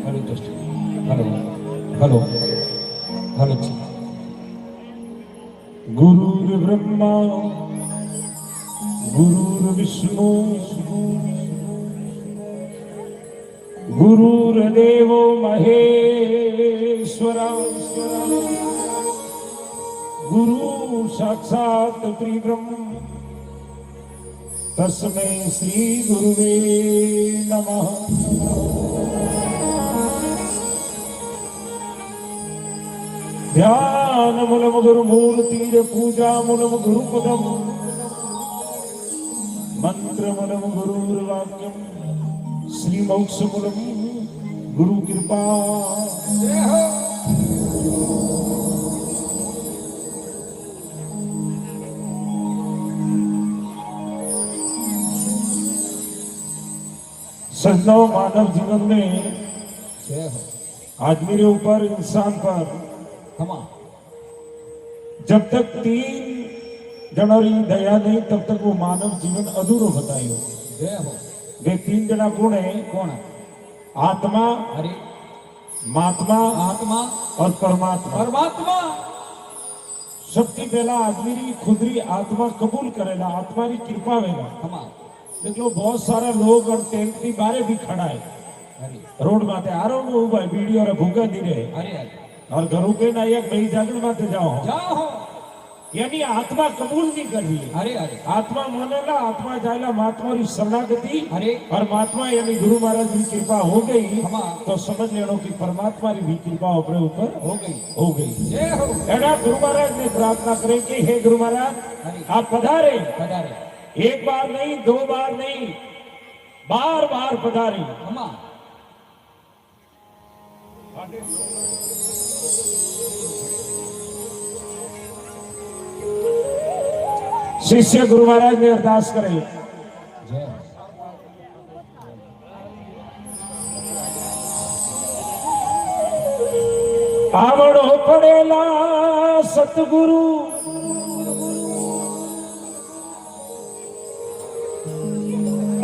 Hello test hello hello hello गुरुर्ब्रह्मा गुरुर्विष्णु गुरुर्देवो महेश्वरा गुरु साक्षात् परब्रह्म तस्मै श्री गुरुवे नमः। ध्यान मूलम गुरु मूर्ति पूजा मूलम गुरु पदम मंत्र मूलम गुरुर्वाक्यम श्री मोक्ष मूलम गुरु कृपा। सज्जनों, मानव जीवन में आदमी के ऊपर, इंसान पर जब तक 3 जनों की दया नहीं तब तक वो मानव जीवन अधूरो बतायो। वे 3 जना कौन है? कौन? आत्मा, अरे महात्मा, आत्मा और परमात्मा। परमात्मा सबकी पहला आदमी की खुदरी आत्मा कबूल करेला, आत्मा की कृपा वेला। देख लो बहुत सारा लोग और टेंट की बारे भी खड़ा है रोड माते आ रहा हूँ भाई वीडियो और भूखा दी रहे। अरे और घरों के ना एक भाई जागरण माते जाओ यानी आत्मा कबूल नहीं कर रही है। अरे अरे आत्मा मानेला, आत्मा जाएला महात्मा की शरणागति। अरे और महात्मा यानी गुरु महाराज की कृपा हो गई तो समझ लेना कि परमात्मा की भी कृपा अपने ऊपर हो गई। ऐसा गुरु महाराज ने प्रार्थना करे कि हे गुरु महाराज आप पधारे। एक बार नहीं, 2 बार नहीं, बार बार पधारे। शिष्य गुरु महाराज ने अरदास करे। आवड़ो पड़ेला सतगुरु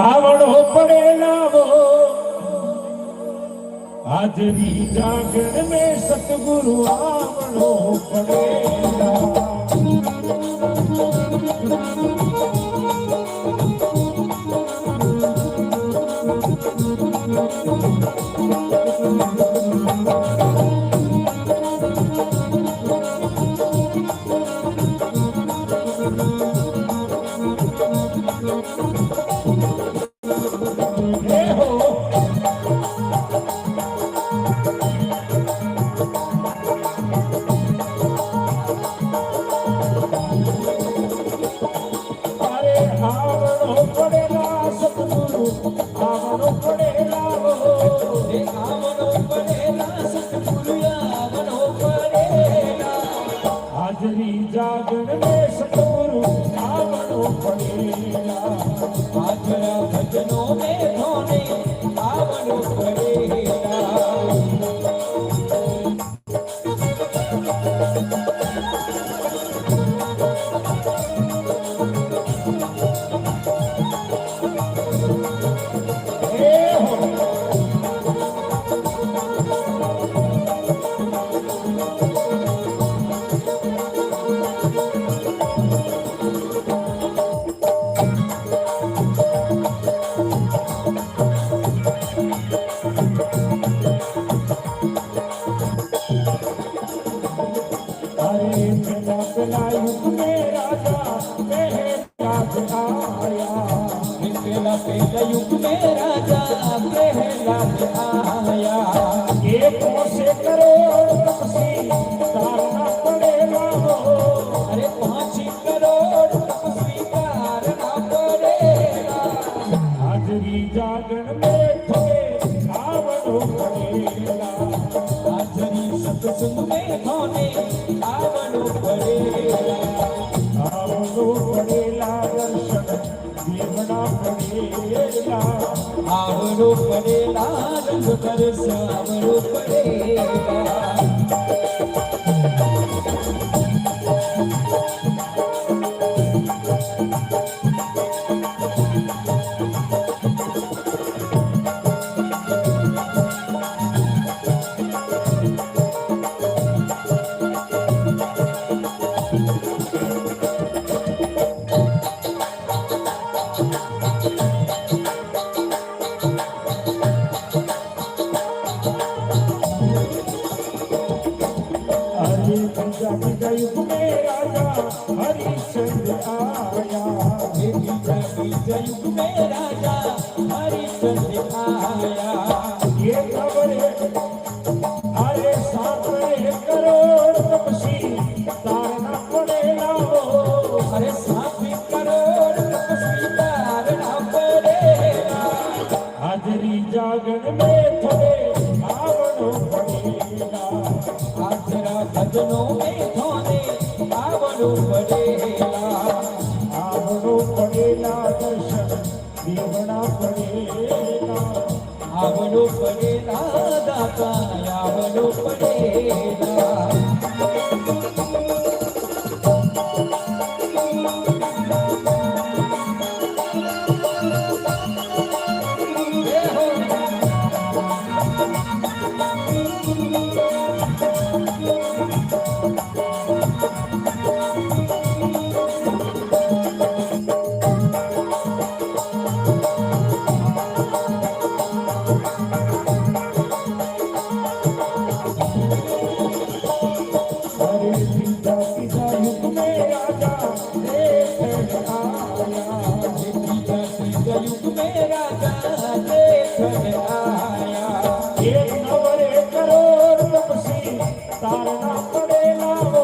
आवड़ो पड़ेला वो हाजरी जागरण में सतगुरु आवड़ो पड़ेला। आवड़ो पड़ेला रंग कर आवड़ो पड़ेला। युग में राजा हरिश्चंद्र आया। हे बीजा युग में राजा हरिश्चंद्र आया। ये खबरे अरे 7 करोड़ तपसी तारना पड़ेगा वो। अरे 7 करोड़ तपस्वी तारना पड़ेगा। हाजरी जागन में थोड़े आवड़ो पड़ेगा। हाजरा भजनों में थोड़े आवड़ो पड़ेगा। आवड़ो पड़ेगा दर्शन देवना पड़ेगा। आवड़ो पड़ेगा दाता आवड़ो पड़ेगा। युग में राजा देखने आया। एक 9 करोड़ तपसी तारना पड़ेगा वो।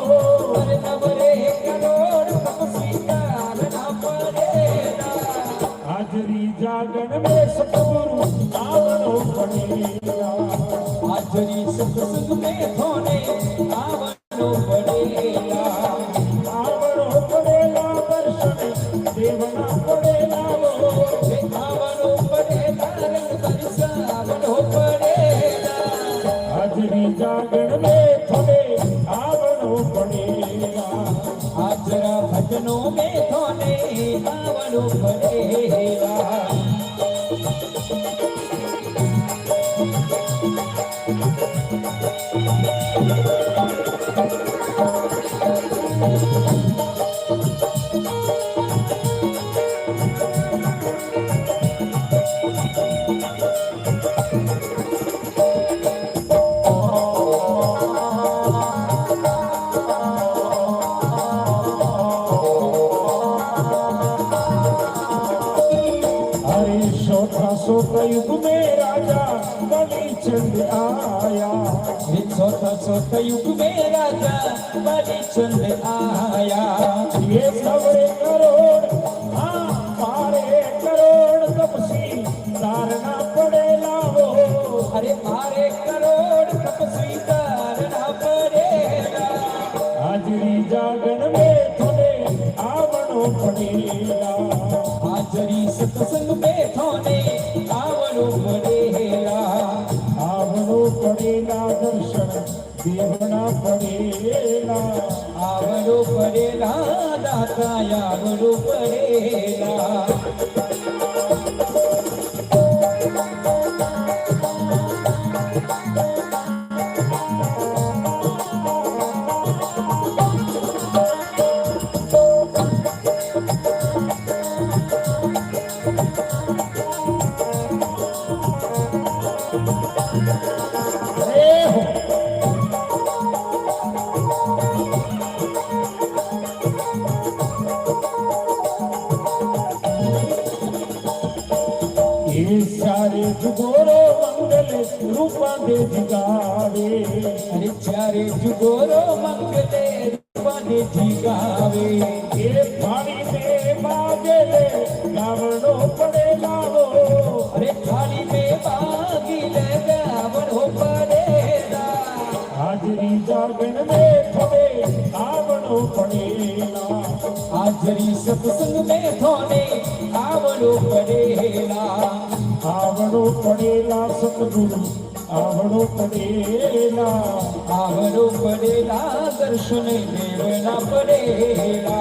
अरे 9 करोड़ तपस्वी तारना पड़ेगा। हाजरी जागन में सतगुरु आवड़ो पड़ेगा। हाजरी सत्संग में थोड़े आवड़ो पड़ेगा। आवड़ो पड़ेगा दर्शन देवना पड़ेगा वो। आवड़ो पड़ेगा रंग दर्शावड़ो पड़ेगा। हाजरी जागन में थोड़े आवड़ो पड़ेगा। हाजरा भजनों में थोड़े आवड़ो पड़ेगा। सोता युग में राजा बलिचंद्र आया। सोता युग में राजा बलिचंद्र आया। ये 9 करोड़ हाँ 12 करोड़ तपसी तारना पड़ेगा वो। अरे 12 करोड़ तपस्वी तारना पड़ेगा। हाजरी जागन में थोड़े आवड़ो पड़ेगा। हाजरी सत्संग में थोड़े आवड़ो पड़ेगा। आवड़ो पड़ेगा दर्शन देवना पड़ेगा। आवड़ो पड़ेगा दाता आवड़ो पड़ेगा। सारे जुगोरो मंगल रूपा दे जिगावे। अरे चारे जुगोरो मंगले रूपा दे जिगावे। ये थाली में बागले गावड़ो पड़ेगा वो। अरे थाली में बागले गावड़ो पड़ेगा। हाजरी जागन में थोड़े आवड़ो पड़ेगा। हाजरी सत्संग में थोड़े आवड़ो पड़ेगा। आवड़ो पड़ेगा सतगुरु आवड़ो पड़ेगा। आवड़ो पड़ेगा दर्शन देवना पड़ेगा।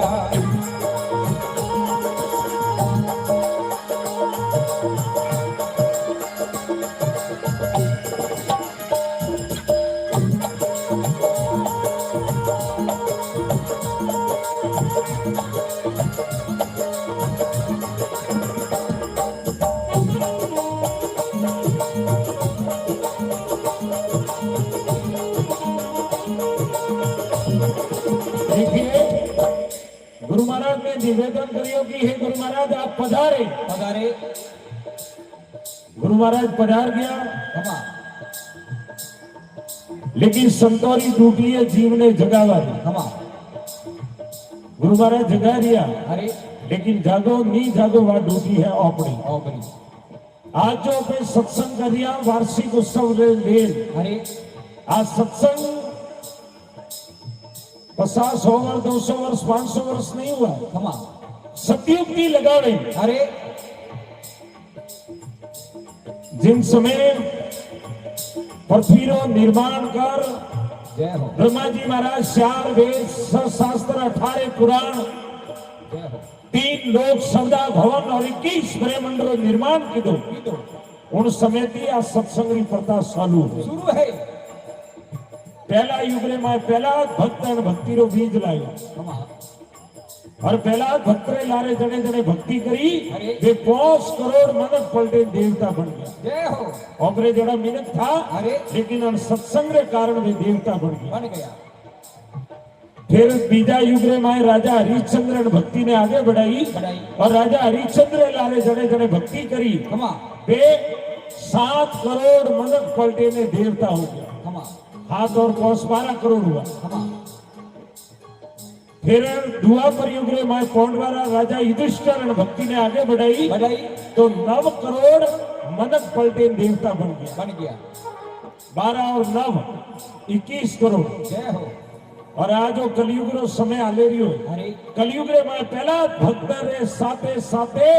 निवेदन करियो कि हे गुरु महाराज आप पधारे। पधारे। गुरु महाराज पधार गया, खमा। लेकिन संतोरी ड्यूटी है जीव ने जगावा दी। खमा। गुरु महाराज जगा दिया, अरे लेकिन जागो नहीं जागो वह ड्यूटी है ओपड़ी। ओपरी। आज जो पे सत्संग कर दिया वार्षिक उत्सव ले, अरे आज सत्संग 50, 100 वर्ष, 200 वर्ष, 500 वर्ष नहीं हुआ, खमा। सतयुग की लगावे। अरे जिन समय पृथ्वी रो निर्माण कर जय हो। ब्रह्मा जी महाराज 4 वेद, 7 शास्त्र, 18 पुराण, जय हो। 3 लोक, 14 भवन और 21 ब्रह्मांड निर्माण कीधो। उन समय थी आ सत्संग री प्रथा चालू है। शुरू है। पहला युग रे में पहला भक्त और भक्ति रो बीज लायो, खमा। और पहला भक्त रे लारे जने जने भक्ति करी, अरे। वे 5 करोड़ मनक पलटे देवता बन गया। जय हो। ओपरे जड़ा मिनक था, अरे। लेकिन उन सत्संग रे कारण वे देवता बन गया। बन गया। फिर बीजा युग रे में राजा हरिश्चंद्र भक्ति ने आगे बढ़ाई, बढ़ाई। और राजा हरिश्चंद्र लारे जने जने भक्ति करी, खमा। वे 7 करोड़ मनक पलटे ने देवता हो गया। खमा। हाथ और कोस 12 करोड़ हुआ। खमा। फिर द्वापर युग रे में पौंडवारा राजा युधिष्ठिर भक्ति ने आगे बढ़ाई, बढ़ाई। तो 9 करोड़ मनक पलटे देवता बन गया। बन गया। 12 और 9 21 करोड़। जय हो। और आज वो कलयुग रो समय आले रियो। अरे कलयुग रे में पहला भक्त रे साथे साथे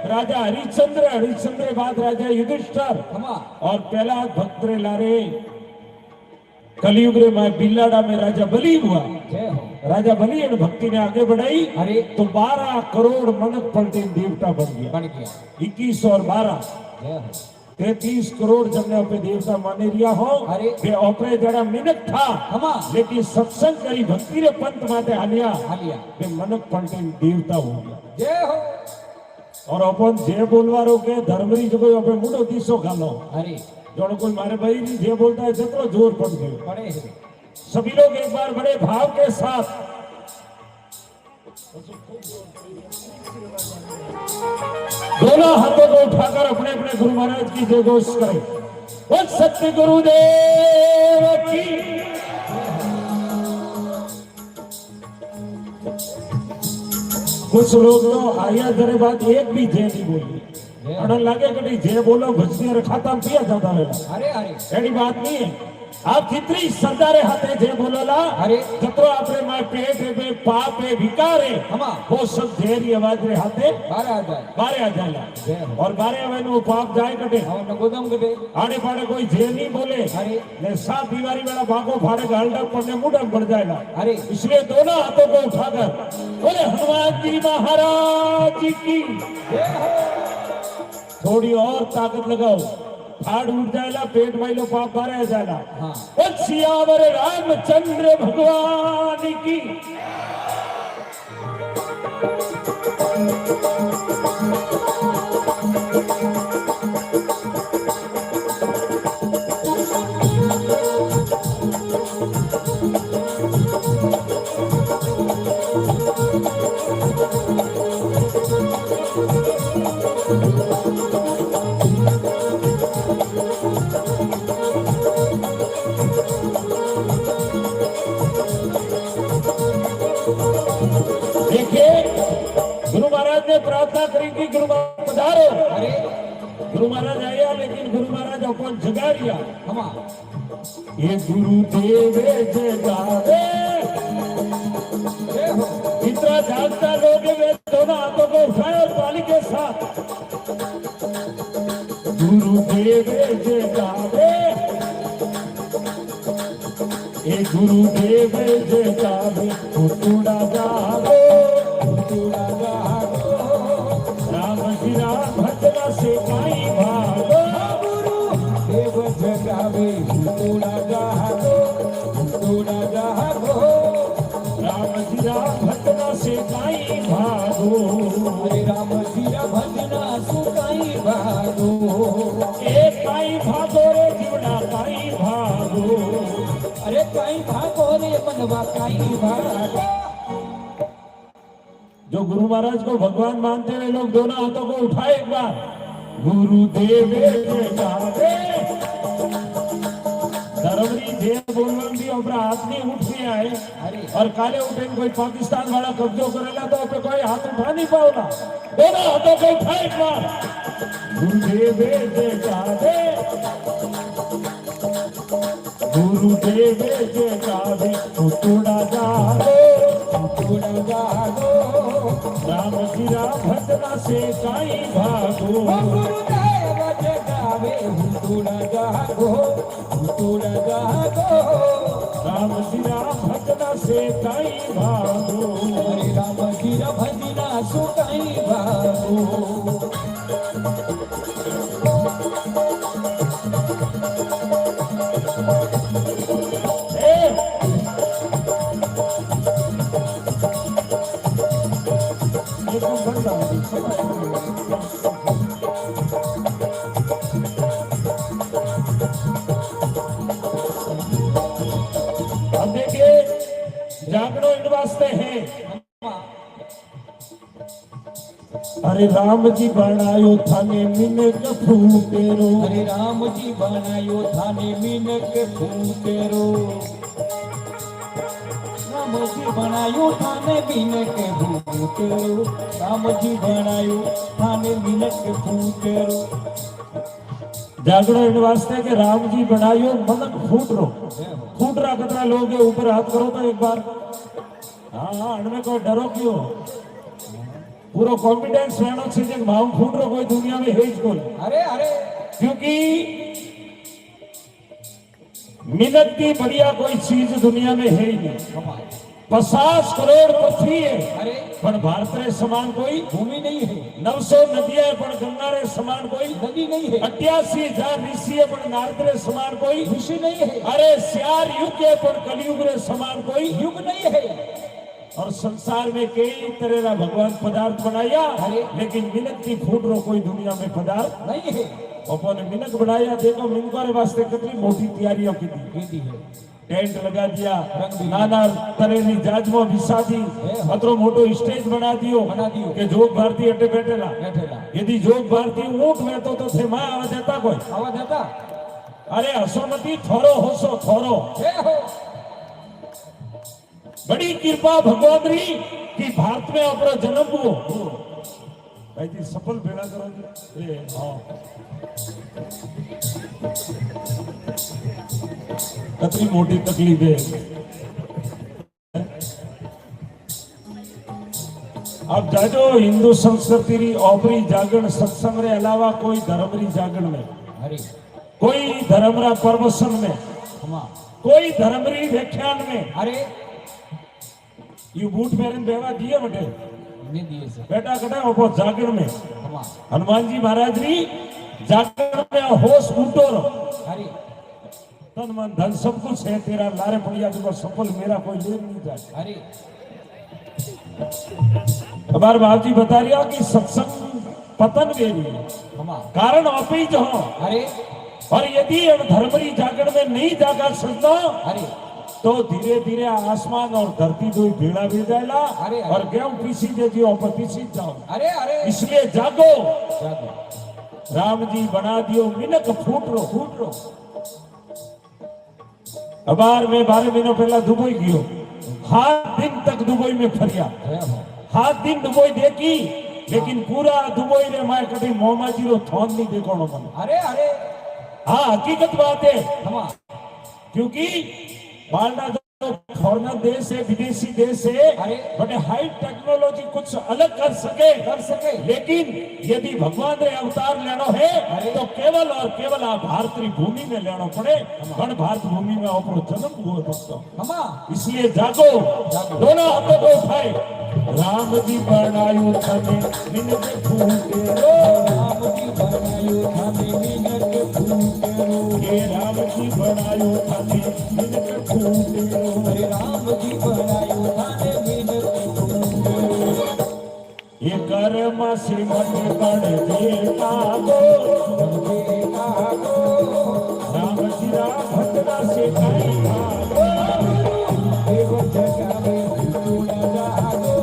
राजा हरिश्चंद्र, हरिश्चंद्र बाद राजा युधिष्ठिर, खमा। और पहला भक्त रे लारे कलयुग रे में बिल्लाड़ा में राजा बलि हुआ। जय हो। राजा बलि ने भक्ति ने आगे बढ़ाई, अरे तो 12 करोड़ मनक पलटे देवता बन गया। बन गया। 21 और 12 जय हो। 33 करोड़ जने पे देवता माने रिया हो। अरे। वे ओपरे जड़ा मिनक था, खमा। लेकिन सत्संग करी भक्ति रे पंथ माते हालिया, हालिया। वे मनक पलटे देवता हो गया। जय हो। और अपन जे बोलवारो के धर्मरी जो कोई अपने मुंडो दिसो गालो, अरे जो कोई मारे भाई जी जे बोलता है जतरो जोर पड़ गयो। पड़े है। सभी लोग एक बार बड़े भाव के साथ दोनों हाथों को उठाकर अपने अपने गुरु महाराज की जय घोष करें। वो सत्य गुरुदेव की। कुछ लोग तो आया जरे बात एक भी जय नहीं बोली, और लगे कभी जय बोलो भजनी रखाता पिया जाता है। अरे अरे ऐसी बात नहीं है। आप जितनी श्रद्धा रे हाथे जय बोलोला, अरे जतो आपरे मां पेट में पाप है विकार है, हमा वो सब जहरी आवाज रे हाथे बारह आ जाए। बारे आ जाला। जय हो। और बारे आवे नो पाप जाए कटे, और न गोदाम कटे। आड़े पाड़े कोई जय नहीं बोले, अरे ने सात दीवारी वाला भागो फाड़े गालडा पड़ने मुंडा बढ़ जाएगा। अरे इसलिए दोनों हाथों को उठाकर बोले हनुमान जी महाराज की। जय हो। थोड़ी और ताकत लगाओ, फाड़ उठ जाएगा, पेट माइलो पाप बारे आ जाएगा। हाँ। और सियावर रामचंद्र भगवान की। गुरु महाराज ने प्रार्थना करी कि गुरु महाराज पधारो। अरे गुरु महाराज आया, लेकिन गुरु महाराज अपन जगा रिया। हमा ये गुरुदेव जगावे। जय हो। इतना जागता लोग वे दोनों हाथों को उठाए और ताली के साथ गुरुदेव जगावे। ये गुरुदेव जगावे, उतुड़ा जागो, उतुड़ा जागो। राम जी राम भजना से काई भागो। गुरु देव जगावे, उतुड़ा जागो, उतुड़ा जागो। राम जी राम भजना से काई भागो। अरे राम सिया भजना सुकाई भागो। एक काई भागो रे जीवना काई भागो। अरे काई भागो रे मनवा काई भागो। जो गुरु महाराज को भगवान मानते हुए लोग दोनों हाथों को उठाए एक बार। गुरुदेव जावे धर्मरी जय बोलवन भी अपना हाथ नहीं उठ गया है और काले उठे कोई पाकिस्तान वाला कब्जो करेला तो पे कोई हाथ उठा नहीं पाओगा। दोनों हाथों को उठाए एक बार। गुरुदेव जय जावे गुरुदेव जय जावे उतुड़ा जागो राम जी राम भजना से काई भागो। गुरुदेव जगावे हुतुड़ा जागो राम जी राम भजना से काई भागो। हरे राम जी भजना सुकाई भागो। अब देखिए जागरो इन वास्ते हैं। अरे राम जी बनायो थाने मिनक फूटेरो। हरे राम जी बनायो थाने मिनक फूटेरो। राम जी बनायो थाने मिनक फूटेरो। राम जी बनायो थाने मिनक फूटेरो। जागरो इन वास्ते के राम जी बनायो मनक फूट रो। फूट रहा कितना लोग है ऊपर हाथ करो तो एक बार। हाँ इनमें कोई डरो क्यों पूरा कॉन्फिडेंस रहना चाहिए। भाव फूट रो कोई दुनिया में है इसको। अरे अरे क्योंकि मिनट की बढ़िया कोई चीज दुनिया में है ही नहीं। 50 करोड़ पृथ्वी है अरे पर भारत रे समान कोई भूमि नहीं है। 900 नदियां है पर गंगा रे समान कोई नदी नहीं है। 88,000 ऋषि है पर नारद रे समान कोई ऋषि नहीं है। अरे 4 युग है पर कलयुग रे समान कोई युग नहीं है। और संसार में कई तरह का भगवान पदार्थ बनाया लेकिन मिनट की फूट रो कोई दुनिया में पदार्थ नहीं है। अपने मिनट बनाया। देखो मिनकों रे वास्ते कितनी मोटी तैयारियों की दी है। टेंट लगा दिया नाना तरह की जाज में बिसा दी अतरो मोटो स्टेज बना दियो कि जोग भारती अटे बैठेला। यदि जोग भारती ऊंट में तो थे मां आवाज देता कोई आवाज देता। अरे हसो मती थोरो होसो थोरो। बड़ी कृपा भगवान री कि भारत में अपना जन्म हुओ। भाई जी सफल भेड़ा करो जी। कितनी मोटी तकलीफ है। अब जाजो हिंदू संस्कृति री ओपरी जागरण सत्संग रे अलावा कोई धर्म री जागरण में हरे कोई धर्म रा प्रवचन में हमा कोई धर्म री व्याख्यान में अरे यू बूट पहन बेवा दिए बटे नहीं दिए से बेटा कटा ओपो जागरण में हमा हनुमान जी महाराज री जागरण में होश उठो रो। हरे तन मन धन सब कुछ है तेरा लारे पड़िया जो सफल मेरा कोई ले नहीं जाए। हरे हमारे बाप जी बता रहा कि सत्संग पतन गेरी हमा कारण अपी जो हरे और यदि हम धर्मरी जागरण में नहीं जागा सकता हरे तो धीरे धीरे आसमान और धरती दो भेड़ा भी जाएगा और गेहूं पीसी दे जी ऊपर पीसी जाओ। अरे अरे इसलिए जागो जागो। राम जी बना दियो मिनक फूट रो। अबार में 12 महीनों पहला दुबई गयो। 7 दिन तक दुबई में फरिया। 7 दिन दुबई देखी लेकिन पूरा दुबई रे माय कभी मोमा जी रो थोन नहीं देखो मन। अरे अरे हाँ हकीकत बात है। हमा क्योंकि बालना जो फॉरेनर देश है विदेशी देश है बड़े हाई टेक्नोलॉजी कुछ अलग कर सके लेकिन यदि भगवान रे अवतार लेनो है तो केवल और केवल आप भारत की भूमि में लेनो पड़े। गण भारत भूमि में अपनो जन्म हुआ दोस्तों। इसलिए जागो दोनों हाथों को उठाए। राम जी बनायो थाने मिनट फूटे रो। राम जी बनायो थाने मिनट फूटे रो। ये राम जी बनायो थाने मिनट फूटे रो। हरे राम जी बनायो थाने मिनट फूटे रो। ये कर्म से मत कर देता गो राम जी राम भटना से कई भागो। देव जगावे भूतोड़ा जागो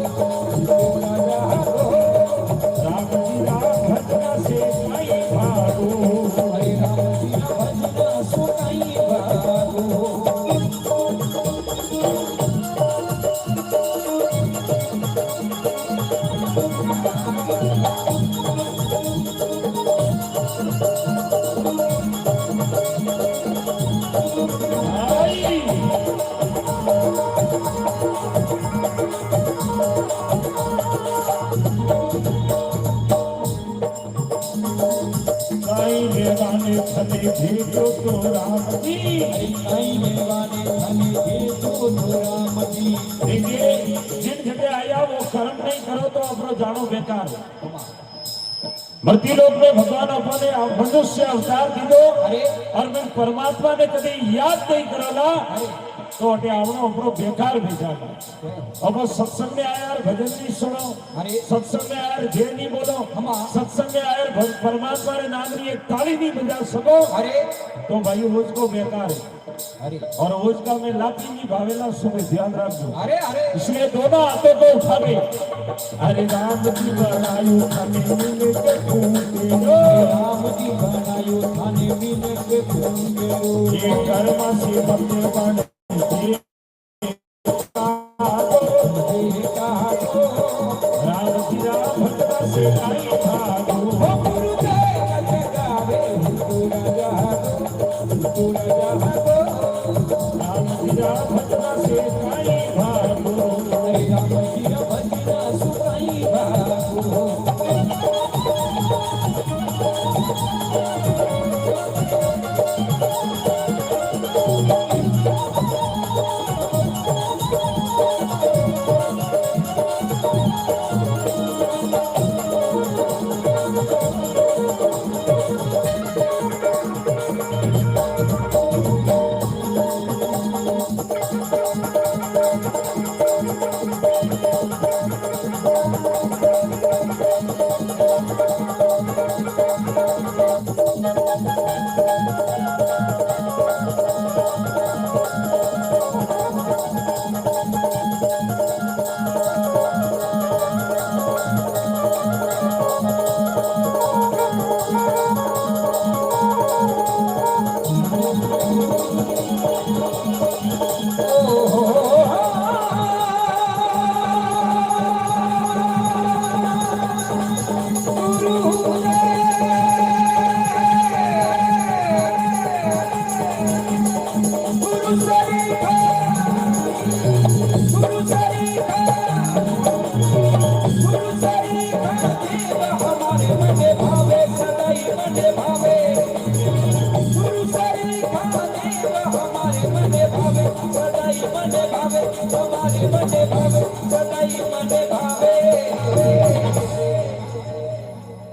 आई। काई लेवाने थने भेजो तो राम जी, काई लेवाने थने भेजो तो राम जी। देखिए जिन जगह आया वो कर्म नहीं करो तो अपनो जानो बेकार है। मृत्यु लोक में भगवान अपने मनुष्य अवतार दीदो अरे और मैं परमात्मा ने कभी याद नहीं कराला तो अटे आवनो अपनो बेकार भेजागा। अब सत्संग में आया भजन नहीं सुनो, अरे सत्संग में आया जय नहीं बोलो, सत्संग में आया परमात्मा ने नाम की एक ताली नहीं बजा सको, अरे तो भाई रोज को बेकार है। अरे और रोज का में लाती नहीं भावेला सुबह ध्यान रखो। अरे अरे इसलिए दोनों हाथों को उठा के अरे राम जी बनायो थाने मिले के फूटे, राम जी बनायो थाने मिले के फूटे। ये कर्म से बंदे बने राम जी राम भक्त से आई भागो। गुरु जय गावे तू राजा तू राजा राम जी राम भक्त से आई भागो। राम जी भजना सुनाई बाबू।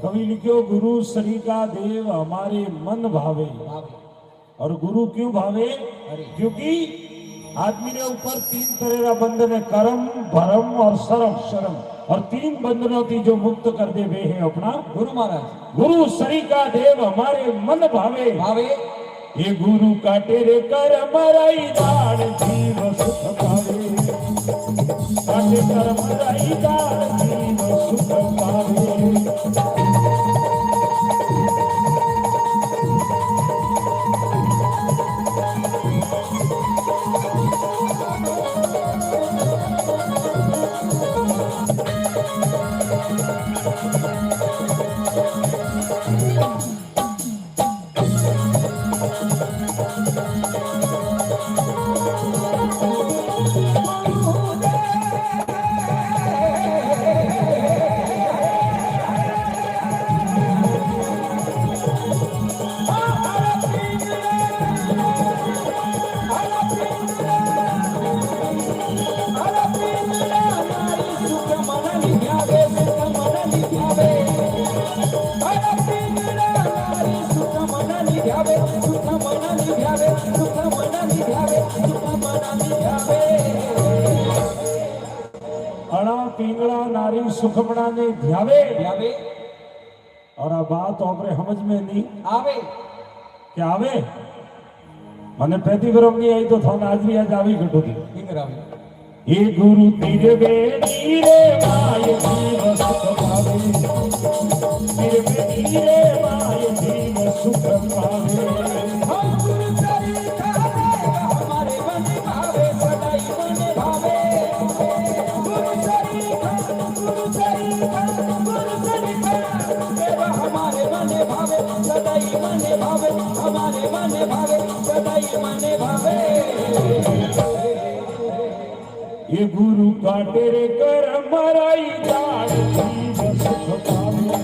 कवि लिखो गुरु श्री का देव हमारे मन भावे। और गुरु क्यों भावे? क्योंकि आदमी ने ऊपर तीन तरह का बंधन है, कर्म भरम और शर्म। और तीन बंधनों की जो मुक्त कर दे वे है अपना गुरु महाराज। गुरु श्री का देव हमारे मन भावे। भावे ये गुरु का तेरे कर मराई दाड़ जीव सुख पावे, काटे कर मराई दाड़ जीव सुख पावे। पिंगला नारी सुखमणा ने ध्यावे। और आ बात आपरे समझ में नहीं आवे क्या आवे? मैंने पैती गरम नहीं आई तो थाने हाजरी आज आवी घटो थी। ये गुरु तेरे बेटी रे माय जीव सुख पावे, तेरे बेटी रे माय जीव सुख पावे। हमारे मन भावे सदाई मन भावे। हमारे मन भावे सदाई मन भावे, हमारे मन भावे सदाई मन થાને ભાવે ये गुरु काटे रे कर मराई जाड़ जीव सुख पावे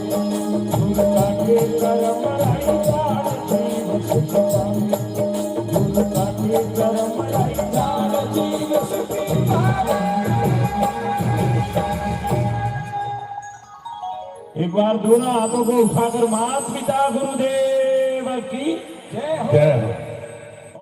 गुरु काटे कर मराई जाड़ जीव सुख पावे गुरु काटे कर मराई जाड़ जीव सुख पावे। एक बार दोनों हाथों को उठाकर मात पिता गुरुदेव